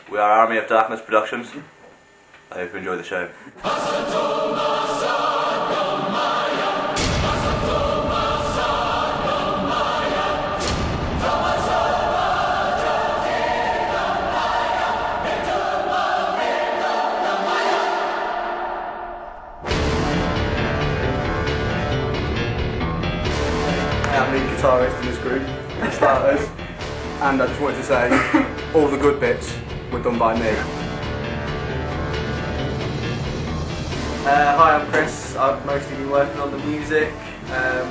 We are Army of Darkness Productions. I hope you enjoy the show. I'm the guitarist in this group, for starters, and I just wanted to say all the good bits were done by me. Hi, I'm Chris. I've mostly been working on the music. I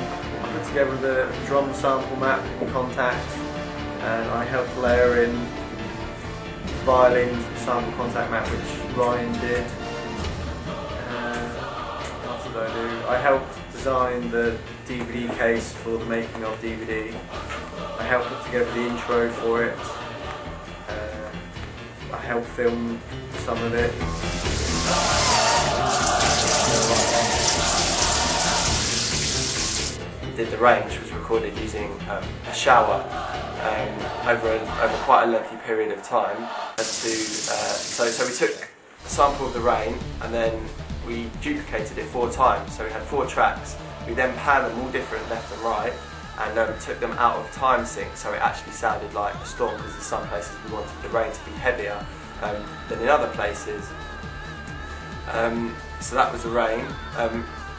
put together the drum sample map in Contact, and I helped layer in the violin sample Contact map, which Ryan did. What else did I do? I helped design the DVD case for the making of DVD. I helped put together the intro for it. I helped film some of it. Did the Rain, which was recorded using a shower over quite a lengthy period of time. So we took a sample of the Rain and then we duplicated it 4 times. So we had 4 tracks. We then panned them all different left and right and took them out of time sync, so it actually sounded like a storm, because in some places we wanted the rain to be heavier than in other places. So that was the Rain.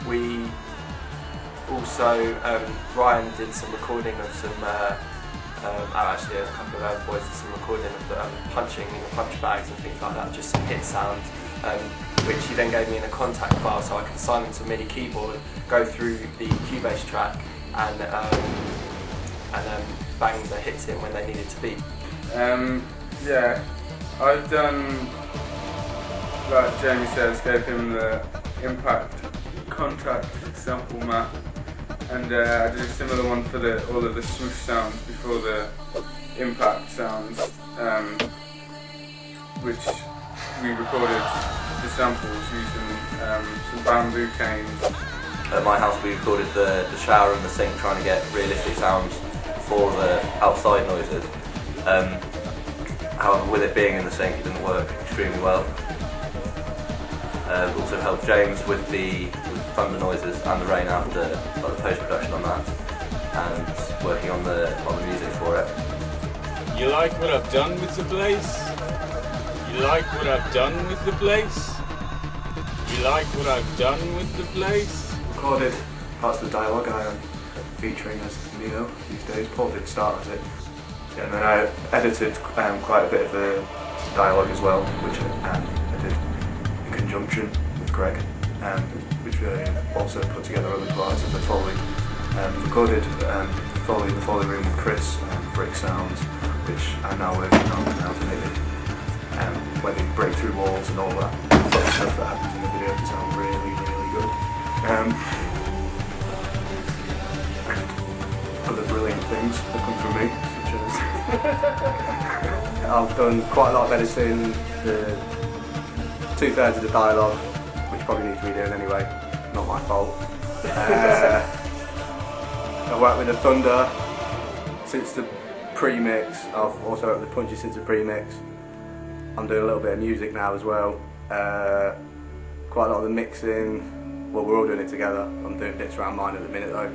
We also, Ryan did some recording of some, actually a couple of other boys did some recording of the punching in the punch bags and things like that, just some hit sounds, which he then gave me in a Contact file so I could assign them to a MIDI keyboard, go through the Cubase track and bang the hits in when they needed to be. Yeah, I've done, like Jamie says, gave him the Impact Contact sample map, and I did a similar one for all of the swoosh sounds before the Impact sounds, which we recorded the samples using some bamboo canes. At my house we recorded the shower and the sink, trying to get realistic sounds for the outside noises. However, with it being in the sink, it didn't work extremely well. Also helped James with the thunder noises and the rain after, like the post-production on that, and working on the music for it. You like what I've done with the place? You like what I've done with the place? You like what I've done with the place? Recorded parts of the dialogue I am featuring as Neo these days. Paul did start as it. Yeah, and then I edited quite a bit of the dialogue as well, which I did in conjunction with Greg, which we also put together other parts of the Foley. Recorded the Foley room with Chris, Break Sounds, which I'm now working on how to make it when they break through walls and all that fun stuff that happens in the video to sound really, really good. And other brilliant things have come from me, such as I've done quite a lot of editing, the 2/3 of the dialogue, which probably needs redoing anyway, not my fault. I've worked with the Thunder since the pre-mix, I've also worked with the Punchy since the pre-mix. I'm doing a little bit of music now as well, quite a lot of the mixing. Well, we're all doing it together. I'm doing bits around mine at the minute though.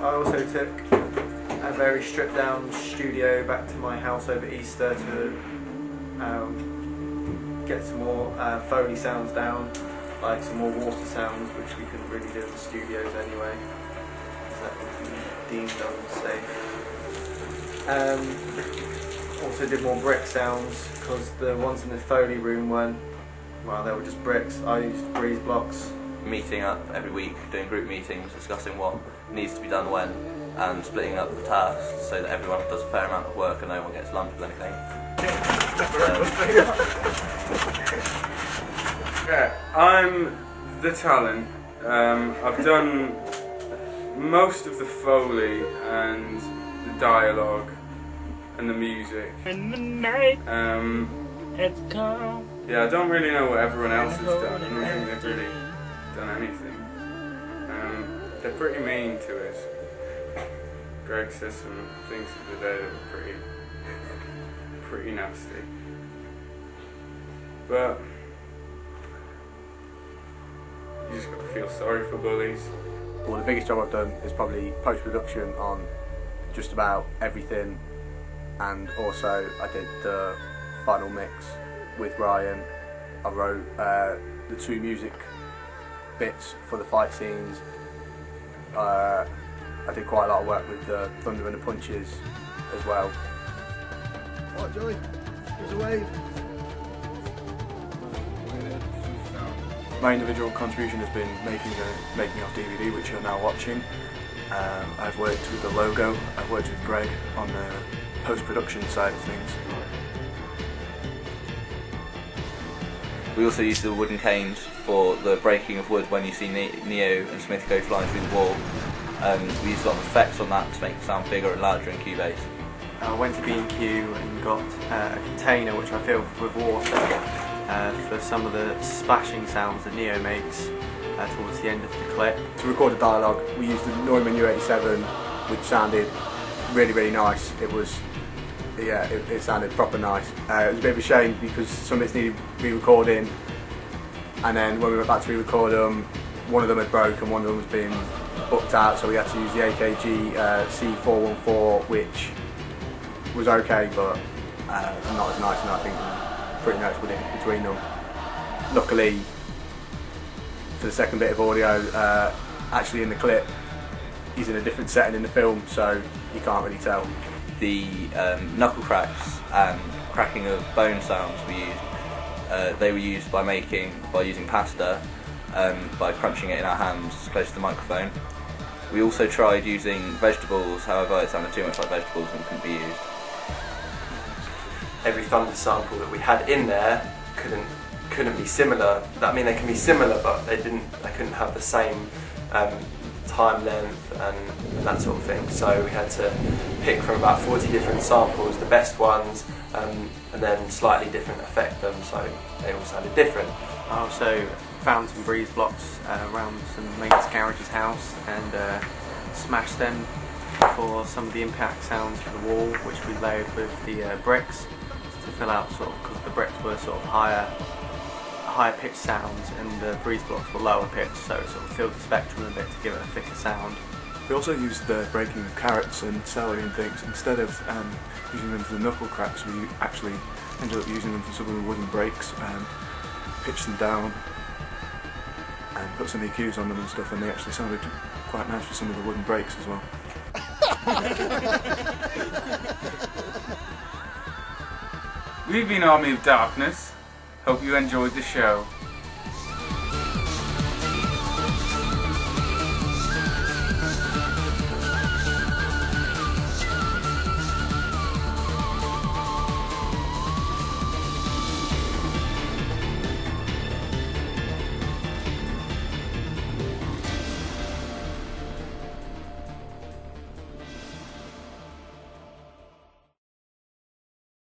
I also took a very stripped down studio back to my house over Easter to get some more Foley sounds down, like some more water sounds, which we couldn't really do in the studios anyway, because that would be deemed unsafe. Also did more brick sounds, because the ones in the Foley room weren't, well, they were just bricks. I used breeze blocks. Meeting up every week, doing group meetings, discussing what needs to be done when, and splitting up the tasks so that everyone does a fair amount of work and no one gets lumped with anything. Yeah, I'm the talent. I've done most of the Foley and the dialogue and the music. In the night, it's come. Yeah, I don't really know what everyone else has done. I don't think they've really done anything. They're pretty mean to us. Greg said some things the other day that were pretty nasty. But you just got to feel sorry for bullies. Well, the biggest job I've done is probably post-production on just about everything, and also I did the final mix with Ryan. I wrote the 2 music bits for the fight scenes. I did quite a lot of work with the thunder and the punches as well. Alright Joey, give us a wave. My individual contribution has been making the making of DVD, which you're now watching. I've worked with the logo, I've worked with Greg on the post-production side of things. We also used the wooden canes for the breaking of wood when you see Neo and Smith go flying through the wall. We used a lot of effects on that to make it sound bigger and larger in Cubase. I went to B&Q and got a container which I filled with water for some of the splashing sounds that Neo makes towards the end of the clip. To record the dialogue, we used the Neumann U87, which sounded really, really nice. It was, yeah, it sounded proper nice. It was a bit of a shame because some bits needed re-recording, and then when we went back to re-record them, one of them had broke and one of them was being booked out, so we had to use the AKG C414, which was okay, but not as nice, and I think there's pretty noticeable difference between them. Luckily, for the second bit of audio, actually in the clip, he's in a different setting in the film, so you can't really tell. The knuckle cracks and cracking of bone sounds we used, they were used by using pasta, by crunching it in our hands close to the microphone. We also tried using vegetables, however it sounded too much like vegetables and couldn't be used. Every thunder sample that we had in there couldn't be similar. I mean, they can be similar, but they couldn't have the same time length and that sort of thing. So we had to pick from about 40 different samples, the best ones, and then slightly different affect them, so they all sounded different. I also found some breeze blocks around some mate's garage's house and smashed them for some of the impact sounds for the wall, which we layered with the bricks to fill out, sort of, because the bricks were sort of higher pitched sounds and the breeze blocks were lower pitched, so it sort of filled the spectrum a bit to give it a thicker sound. We also used the breaking of carrots and celery and things. Instead of using them for the knuckle cracks, we actually ended up using them for some of the wooden breaks and pitched them down and put some EQs on them and stuff, and they actually sounded quite nice for some of the wooden breaks as well. We've been Army of Darkness. Hope you enjoyed the show.